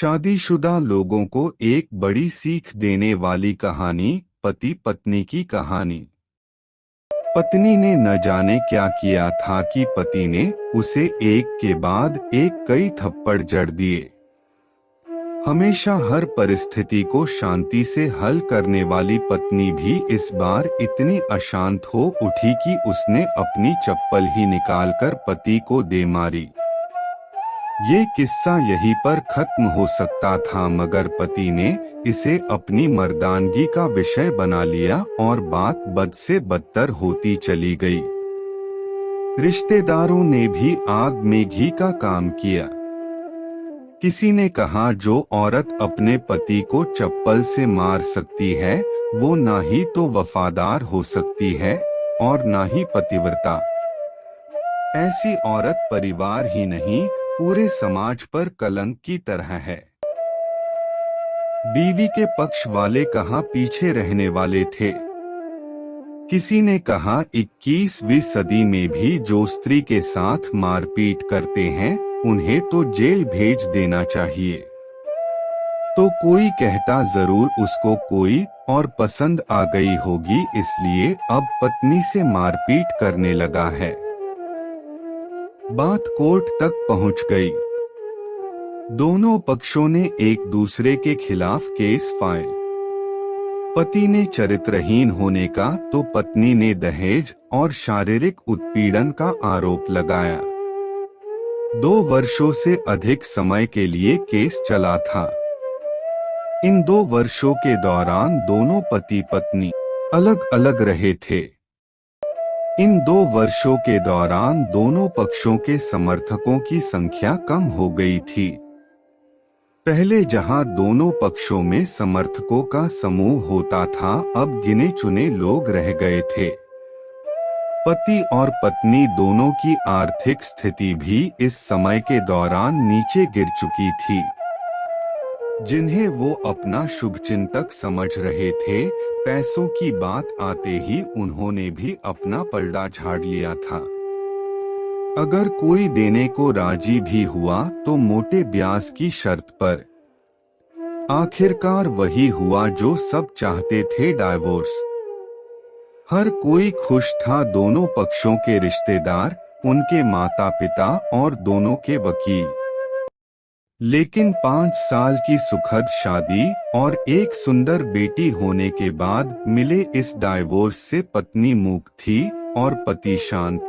शादीशुदा लोगों को एक बड़ी सीख देने वाली कहानी। पति पत्नी की कहानी। पत्नी ने न जाने क्या किया था कि पति ने उसे एक के बाद एक कई थप्पड़ जड़ दिए। हमेशा हर परिस्थिति को शांति से हल करने वाली पत्नी भी इस बार इतनी अशांत हो उठी कि उसने अपनी चप्पल ही निकालकर पति को दे मारी। ये किस्सा यहीं पर खत्म हो सकता था, मगर पति ने इसे अपनी मर्दानगी का विषय बना लिया और बात बद से बदतर होती चली गई। रिश्तेदारों ने भी आग में घी का काम किया। किसी ने कहा, जो औरत अपने पति को चप्पल से मार सकती है वो ना ही तो वफादार हो सकती है और ना ही पतिव्रता। ऐसी औरत परिवार ही नहीं पूरे समाज पर कलंक की तरह है। बीवी के पक्ष वाले कहाँ पीछे रहने वाले थे। किसी ने कहा, 21वीं सदी में भी जो स्त्री के साथ मारपीट करते हैं उन्हें तो जेल भेज देना चाहिए। तो कोई कहता, जरूर उसको कोई और पसंद आ गई होगी इसलिए अब पत्नी से मारपीट करने लगा है। बात कोर्ट तक पहुंच गई। दोनों पक्षों ने एक दूसरे के खिलाफ केस फाइल। पति ने चरित्रहीन होने का तो पत्नी ने दहेज और शारीरिक उत्पीड़न का आरोप लगाया। 2 वर्षों से अधिक समय के लिए केस चला था। इन 2 वर्षों के दौरान दोनों पति पत्नी अलग अलग रहे थे। इन 2 वर्षों के दौरान दोनों पक्षों के समर्थकों की संख्या कम हो गई थी। पहले जहां दोनों पक्षों में समर्थकों का समूह होता था, अब गिने चुने लोग रह गए थे। पति और पत्नी दोनों की आर्थिक स्थिति भी इस समय के दौरान नीचे गिर चुकी थी। जिन्हें वो अपना शुभचिंतक समझ रहे थे, पैसों की बात आते ही उन्होंने भी अपना पलड़ा झाड़ लिया था। अगर कोई देने को राजी भी हुआ तो मोटे ब्याज की शर्त पर। आखिरकार वही हुआ जो सब चाहते थे, डाइवोर्स। हर कोई खुश था, दोनों पक्षों के रिश्तेदार, उनके माता पिता और दोनों के वकील। लेकिन 5 साल की सुखद शादी और एक सुंदर बेटी होने के बाद मिले इस डाइवोर्स से पत्नी मूक थी और पति शांत।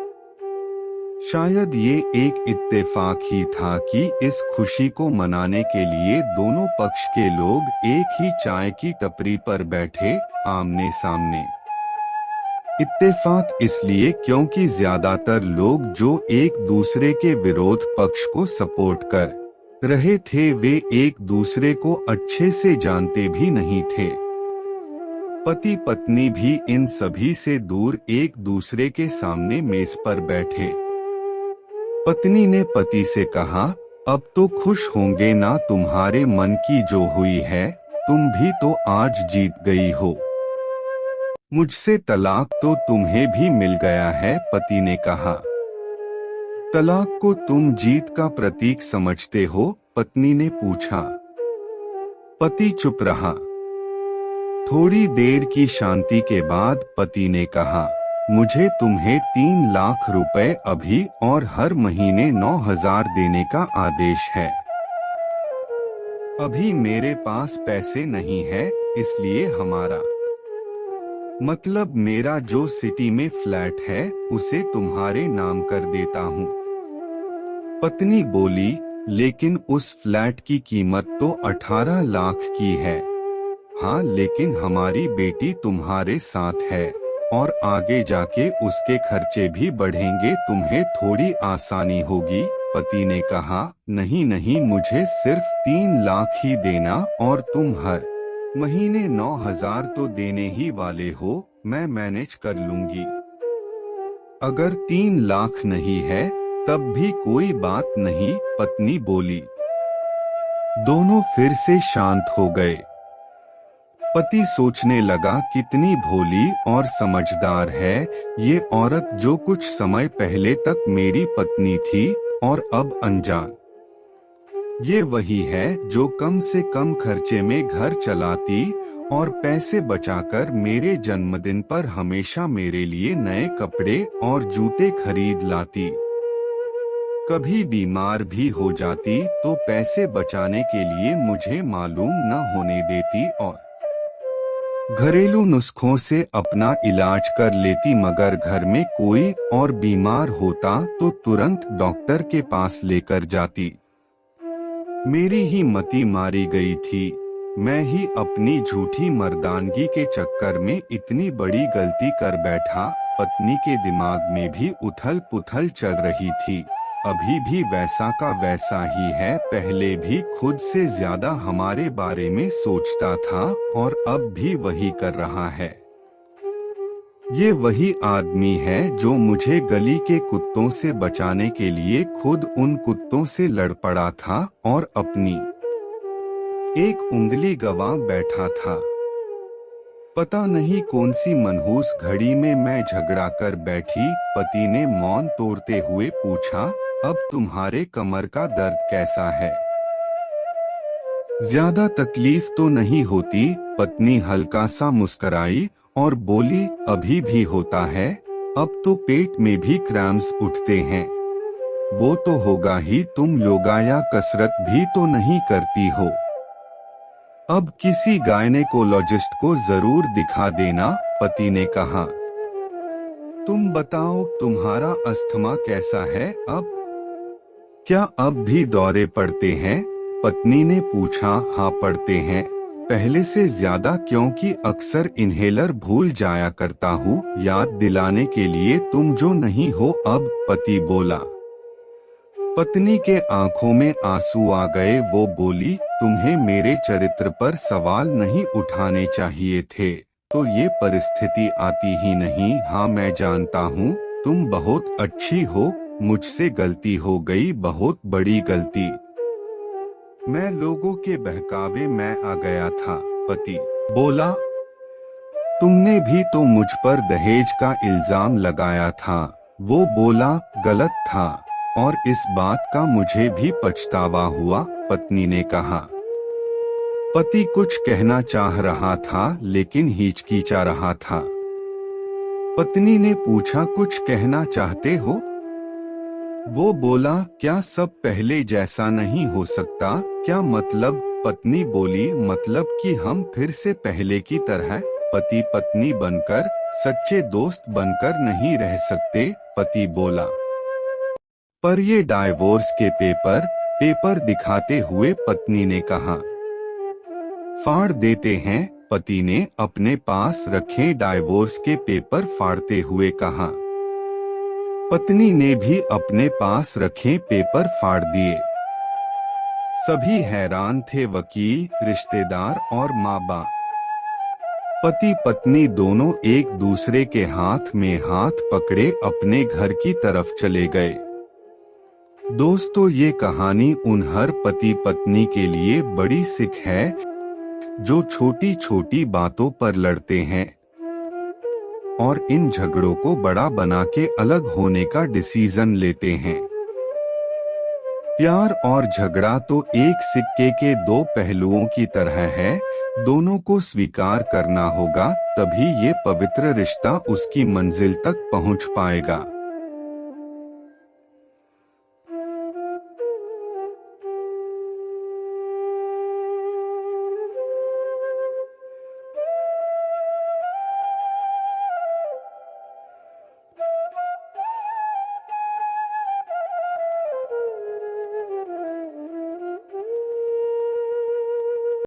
शायद ये एक इत्तेफाक ही था कि इस खुशी को मनाने के लिए दोनों पक्ष के लोग एक ही चाय की टपरी पर बैठे आमने सामने। इत्तेफाक इसलिए क्योंकि ज्यादातर लोग जो एक दूसरे के विरोध पक्ष को सपोर्ट कर रहे थे वे एक दूसरे को अच्छे से जानते भी नहीं थे। पति पत्नी भी इन सभी से दूर एक दूसरे के सामने मेज पर बैठे। पत्नी ने पति से कहा, अब तो खुश होंगे ना, तुम्हारे मन की जो हुई है, तुम भी तो आज जीत गई हो। मुझसे तलाक तो तुम्हें भी मिल गया है, पति ने कहा। तलाक को तुम जीत का प्रतीक समझते हो, पत्नी ने पूछा। पति चुप रहा। थोड़ी देर की शांति के बाद पति ने कहा, मुझे तुम्हें 3 लाख रुपए अभी और हर महीने 9,000 देने का आदेश है। अभी मेरे पास पैसे नहीं है, इसलिए हमारा मतलब मेरा जो सिटी में फ्लैट है उसे तुम्हारे नाम कर देता हूँ। पत्नी बोली, लेकिन उस फ्लैट की कीमत तो 18 लाख की है। हाँ, लेकिन हमारी बेटी तुम्हारे साथ है और आगे जाके उसके खर्चे भी बढ़ेंगे, तुम्हें थोड़ी आसानी होगी। पति ने कहा, नहीं नहीं, मुझे सिर्फ 3 लाख ही देना और तुम हर महीने 9,000 तो देने ही वाले हो, मैं मैनेज कर लूंगी। अगर 3 लाख नहीं है तब भी कोई बात नहीं, पत्नी बोली। दोनों फिर से शांत हो गए। पति सोचने लगा, कितनी भोली और समझदार है ये औरत, जो कुछ समय पहले तक मेरी पत्नी थी और अब अनजान। ये वही है जो कम से कम खर्चे में घर चलाती और पैसे बचाकर मेरे जन्मदिन पर हमेशा मेरे लिए नए कपड़े और जूते खरीद लाती। कभी बीमार भी हो जाती तो पैसे बचाने के लिए मुझे मालूम न होने देती और घरेलू नुस्खों से अपना इलाज कर लेती, मगर घर में कोई और बीमार होता तो तुरंत डॉक्टर के पास लेकर जाती। मेरी ही मति मारी गई थी। मैं ही अपनी झूठी मर्दानगी के चक्कर में इतनी बड़ी गलती कर बैठा। पत्नी के दिमाग में भी उथल पुथल चल रही थी। अभी भी वैसा का वैसा ही है, पहले भी खुद से ज्यादा हमारे बारे में सोचता था और अब भी वही कर रहा है। ये वही आदमी है जो मुझे गली के कुत्तों से बचाने के लिए खुद उन कुत्तों से लड़ पड़ा था और अपनी एक उंगली गंवा बैठा था। पता नहीं कौन सी मनहूस घड़ी में मैं झगड़ा कर बैठी। पति ने मौन तोड़ते हुए पूछा, अब तुम्हारे कमर का दर्द कैसा है? ज्यादा तकलीफ तो नहीं होती? पत्नी हल्का सा मुस्कुराई और बोली, अभी भी होता है, अब तो पेट में भी क्रैम्प्स उठते हैं। वो तो होगा ही, तुम योगा या कसरत भी तो नहीं करती हो। अब किसी गायनेकोलॉजिस्ट को जरूर दिखा देना, पति ने कहा। तुम बताओ, तुम्हारा अस्थमा कैसा है अब? क्या अब भी दौरे पड़ते हैं? पत्नी ने पूछा। हाँ पड़ते हैं, पहले से ज्यादा, क्योंकि अक्सर इन्हेलर भूल जाया करता हूँ याद दिलाने के लिए तुम जो नहीं हो अब, पति बोला। पत्नी के आंखों में आंसू आ गए। वो बोली, तुम्हें मेरे चरित्र पर सवाल नहीं उठाने चाहिए थे, तो ये परिस्थिति आती ही नहीं। हाँ मैं जानता हूँ, तुम बहुत अच्छी हो, मुझसे गलती हो गई, बहुत बड़ी गलती। मैं लोगों के बहकावे में आ गया था, पति बोला। तुमने भी तो मुझ पर दहेज का इल्जाम लगाया था। वो बोला, गलत था और इस बात का मुझे भी पछतावा हुआ, पत्नी ने कहा। पति कुछ कहना चाह रहा था लेकिन हिचकिचा रहा था। पत्नी ने पूछा, कुछ कहना चाहते हो? वो बोला, क्या सब पहले जैसा नहीं हो सकता? क्या मतलब? पत्नी बोली, मतलब कि हम फिर से पहले की तरह पति पत्नी बनकर, सच्चे दोस्त बनकर नहीं रह सकते, पति बोला। पर ये डाइवोर्स के पेपर दिखाते हुए पत्नी ने कहा। फाड़ देते हैं, पति ने अपने पास रखे डाइवोर्स के पेपर फाड़ते हुए कहा। पत्नी ने भी अपने पास रखे पेपर फाड़ दिए। सभी हैरान थे, वकील, रिश्तेदार और माँ बाप। पति पत्नी दोनों एक दूसरे के हाथ में हाथ पकड़े अपने घर की तरफ चले गए। दोस्तों, ये कहानी उन हर पति पत्नी के लिए बड़ी सीख है जो छोटी छोटी बातों पर लड़ते हैं और इन झगड़ों को बड़ा बना के अलग होने का डिसीजन लेते हैं। प्यार और झगड़ा तो एक सिक्के के दो पहलुओं की तरह है, दोनों को स्वीकार करना होगा, तभी ये पवित्र रिश्ता उसकी मंजिल तक पहुंच पाएगा।